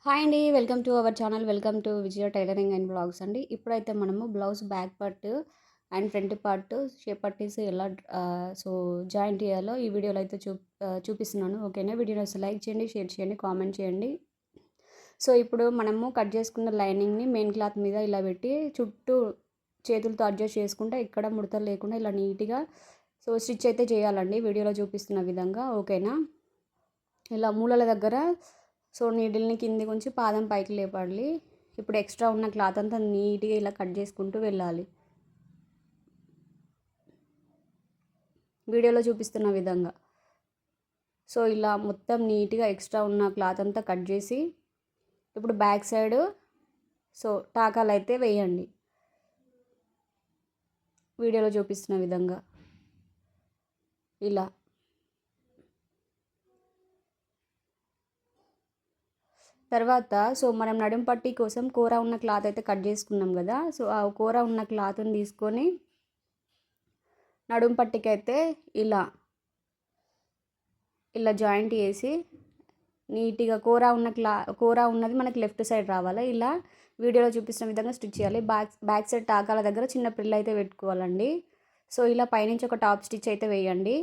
Hi అండి. Welcome to our channel. Welcome to Vijaya tailoring and blogs అండి. ఇప్పుడైతే మనము blouse back part and front part shape పట్టీస్ ఎలా జాయింట్ చేయాలో ఈ వీడియోలో అయితే చూపిస్తున్నాను. ఓకేనా? వీడియోని అసలు లైక్ చేయండి, షేర్ చేయండి, కామెంట్ చేయండి. ఇప్పుడు మనము కట్ చేసుకున్న లైనింగ్ని మెయిన్ క్లాత్ మీద ఇలా పెట్టి చుట్టూ చేతులతో అడ్జస్ట్ చేసుకుంటే ఇక్కడ ముడతలు లేకుండా ఇలా నీట్గా స్టిచ్ అయితే చేయాలండి వీడియోలో చూపిస్తున్న విధంగా. ఓకేనా? ఇలా మూలల దగ్గర నీడిల్ని కిందికి ఉంచి పాదం పైకి లేపాలి. ఇప్పుడు ఎక్స్ట్రా ఉన్న క్లాత్ అంతా నీట్గా ఇలా కట్ చేసుకుంటూ వెళ్ళాలి వీడియోలో చూపిస్తున్న విధంగా. ఇలా మొత్తం నీట్గా ఎక్స్ట్రా ఉన్న క్లాత్ అంతా కట్ చేసి ఇప్పుడు బ్యాక్ సైడ్ టాకాలు అయితే వేయండి వీడియోలో చూపిస్తున్న విధంగా. ఇలా తర్వాత మనం నడుం పట్టీ కోసం కూర ఉన్న క్లాత్ అయితే కట్ చేసుకున్నాం కదా. ఆ కూర ఉన్న క్లాత్ని తీసుకొని నడుం పట్టీకి అయితే ఇలా ఇలా జాయింట్ చేసి నీట్గా కూర ఉన్నది మనకి లెఫ్ట్ సైడ్ రావాలి. ఇలా వీడియోలో చూపిస్తున్న విధంగా స్టిచ్ చేయాలి. బ్యాక్ సైడ్ టాకాల దగ్గర చిన్న ప్రిల్ అయితే పెట్టుకోవాలండి. ఇలా పైనుంచి ఒక టాప్ స్టిచ్ అయితే వేయండి.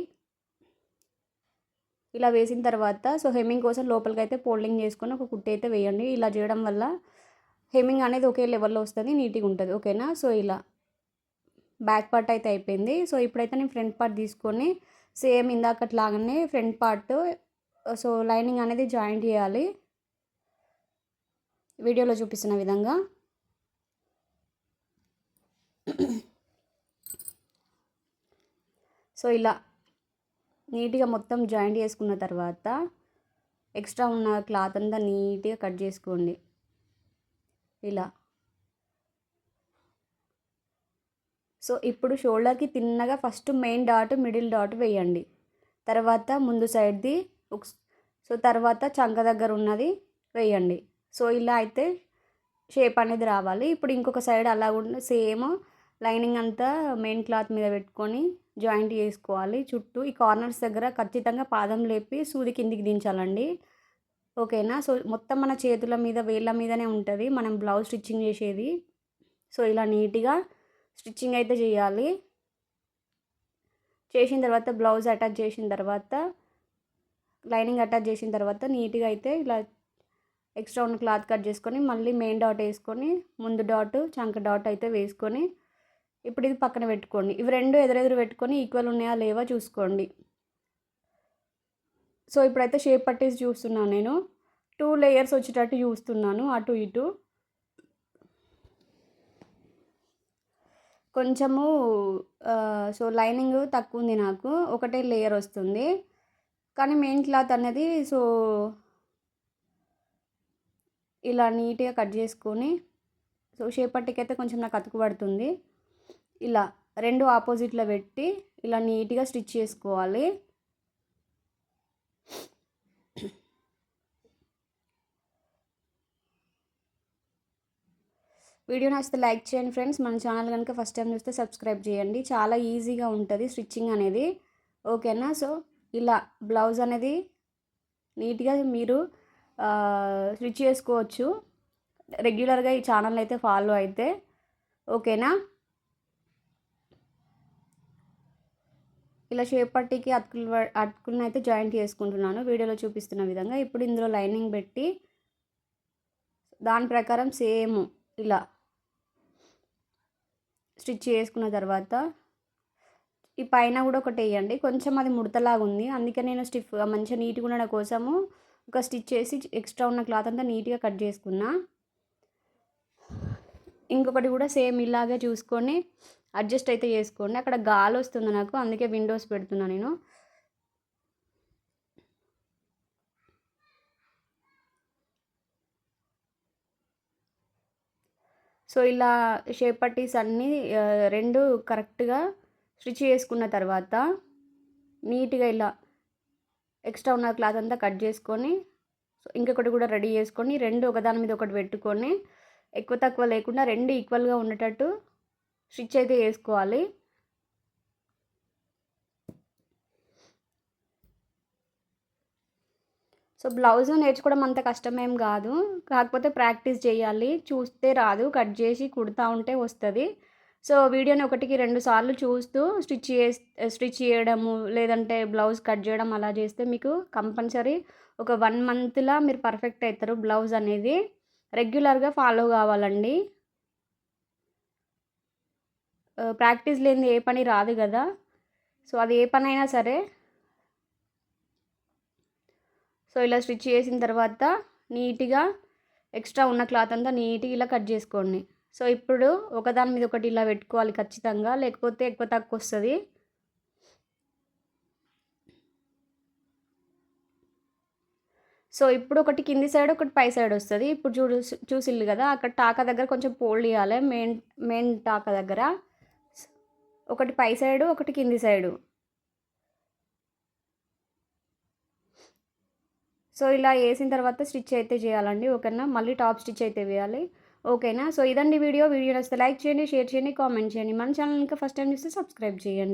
ఇలా వేసిన తర్వాత హెమ్మింగ్ కోసం లోపలికి అయితే ఫోల్డింగ్ చేసుకొని ఒక కుట్టి అయితే వేయండి. ఇలా చేయడం వల్ల హెమ్మింగ్ అనేది ఒకే లెవెల్లో వస్తుంది, నీట్గా ఉంటుంది. ఓకేనా? ఇలా బ్యాక్ పార్ట్ అయితే అయిపోయింది. ఇప్పుడైతే నేను ఫ్రంట్ పార్ట్ తీసుకొని సేమ్ ఇందాకట్లాగానే ఫ్రంట్ పార్ట్ లైనింగ్ అనేది జాయింట్ చేయాలి వీడియోలో చూపిస్తున్న విధంగా. ఇలా నీట్గా మొత్తం జాయింట్ చేసుకున్న తర్వాత ఎక్స్ట్రా ఉన్న క్లాత్ అంతా నీట్గా కట్ చేసుకోండి ఇలా. ఇప్పుడు షోల్డర్కి తిన్నగా first main dot, middle dot వేయండి. తర్వాత ముందు సైడ్ది తర్వాత చంక దగ్గర ఉన్నది వేయండి. ఇలా అయితే షేప్ అనేది రావాలి. ఇప్పుడు ఇంకొక సైడ్ అలా కూడా సేమ్ లైనింగ్ అంతా మెయిన్ క్లాత్ మీద పెట్టుకొని జాయింట్ చేసుకోవాలి చుట్టూ. ఈ కార్నర్స్ దగ్గర ఖచ్చితంగా పాదం లేపి సూది కిందికి దించాలండి. ఓకేనా? మొత్తం మన చేతుల మీద వేళ్ళ మీదనే ఉంటుంది మనం బ్లౌజ్ స్టిచ్చింగ్ చేసేది. ఇలా నీట్గా స్టిచ్చింగ్ అయితే చేయాలి. చేసిన తర్వాత బ్లౌజ్ అటాచ్ చేసిన తర్వాత లైనింగ్ అటాచ్ చేసిన తర్వాత నీట్గా అయితే ఇలా ఎక్స్ట్రా ఉన్న క్లాత్ కట్ చేసుకొని మళ్ళీ మెయిన్ డాట్ వేసుకొని ముందు డాట్, చంక డాట్ అయితే వేసుకొని ఇప్పుడు ఇది పక్కన పెట్టుకోండి. ఇవి రెండు ఎదురెదురు పెట్టుకొని ఈక్వల్ ఉన్నాయా లేవా చూసుకోండి. ఇప్పుడైతే షేప్ పట్టేసి చూస్తున్నాను. నేను 2 లేయర్స్ వచ్చేటట్టు చూస్తున్నాను అటు ఇటు. కొంచెము లైనింగ్ తక్కువ ఉంది నాకు, ఒకటే లేయర్ వస్తుంది. కానీ మెయిన్ క్లాత్ అనేది ఇలా నీట్గా కట్ చేసుకొని షేప్ పట్టీకి అయితే కొంచెం నాకు అతుకు పడుతుంది. ఇలా రెండు ఆపోజిట్లో పెట్టి ఇలా నీట్గా స్టిచ్ చేసుకోవాలి. వీడియో నచ్చితే లైక్ చేయండి ఫ్రెండ్స్. మన ఛానల్ కనుక ఫస్ట్ టైం చూస్తే సబ్స్క్రైబ్ చేయండి. చాలా ఈజీగా ఉంటుంది స్టిచ్చింగ్ అనేది. ఓకేనా? ఇలా బ్లౌజ్ అనేది నీట్గా మీరు స్టిచ్ చేసుకోవచ్చు రెగ్యులర్గా ఈ ఛానల్ అయితే ఫాలో అయితే. ఓకేనా? ఇలా షేప్ పట్టీకి అతుకులను అయితే జాయింట్ చేసుకుంటున్నాను వీడియోలో చూపిస్తున్న విధంగా. ఇప్పుడు ఇందులో లైనింగ్ పెట్టి దాని ప్రకారం సేమ్ ఇలా స్టిచ్ చేసుకున్న తర్వాత ఈ పైన కూడా ఒకటి వేయండి. కొంచెం అది ముడతలాగా ఉంది, అందుకే నేను స్టిఫ్గా మంచిగా నీట్గా ఉండడం కోసము ఒక స్టిచ్ చేసి ఎక్స్ట్రా ఉన్న క్లాత్ అంతా నీట్గా కట్ చేసుకున్నా. ఇంకొకటి కూడా సేమ్ ఇలాగే చూసుకొని అడ్జస్ట్ అయితే చేసుకోండి. అక్కడ గాలి వస్తుంది నాకు, అందుకే విండోస్ పెడుతున్నా నేను. ఇలా షేప్ పట్టీస్ అన్నీ రెండు కరెక్ట్గా స్టిచ్ చేసుకున్న తర్వాత నీట్గా ఇలా ఎక్స్ట్రా ఉన్న క్లాత్ అంతా కట్ చేసుకొని ఇంకొకటి కూడా రెడీ చేసుకొని రెండు ఒకదాని మీద ఒకటి పెట్టుకొని ఎక్కువ తక్కువ లేకుండా రెండు ఈక్వల్గా ఉండేటట్టు స్టిచ్ అయితే చేసుకోవాలి. సో బ్లౌజ్ నేర్చుకోవడం అంత కష్టమేం కాదు. కాకపోతే ప్రాక్టీస్ చేయాలి. చూస్తే రాదు. కట్ చేసి కుడతా ఉంటే వస్తది. సో వీడియోని 1కి 2 సార్లు చూస్తూ స్టిచ్ చేయడము, లేదంటే బ్లౌజ్ కట్ చేయడం అలా చేస్తే మీకు కంపల్సరీ ఒక 1 మంత్‌లా మీరు పర్ఫెక్ట్ అయితారు. బ్లౌజ్ అనేది రెగ్యులర్‌గా ఫాలో కావాలండి. ప్రాక్టీస్ లేనిదే ఏ పని రాదు గదా! సో అది ఏ పనైనా సరే. సో ఇలా స్టిచ్ చేసిన తర్వాత నీట్‌గా ఎక్స్ట్రా ఉన్న క్లాత్ అంతా నీట్‌గా ఇలా కట్ చేసుకోండి. సో ఇప్పుడు ఒకదాని మీద ఒకటి ఇలా పెట్టుకోవాలి ఖచ్చితంగా. లేకపోతే ఎక్కువ తక్కువ వస్తది. సో ఇప్పుడు ఒకటి కింది సైడ్, ఒకటి పై సైడ్ వస్తది. ఇప్పుడు చూసిల్లు గదా! అక్కడ టాకా దగ్గర కొంచెం ఫోల్డ్ ఇయ్యాలే మెయిన్ టాకా దగ్గర. ఒకటి పై సైడు, ఒకటి కింది సైడు. సో ఇలా ఏసిన తర్వాత స్టిచ్ అయితే చేయాలండి. ఓకేనా? మళ్ళీ టాప్ స్టిచ్ అయితే వేయాలి. ఓకేనా? సో ఇదండి వీడియో. వీడియో నచ్చితే లైక్ చేయండి, షేర్ చేయండి, కామెంట్ చేయండి. మన ఛానల్ ఇంకా ఫస్ట్ టైం చూస్తే సబ్స్క్రైబ్ చేయండి.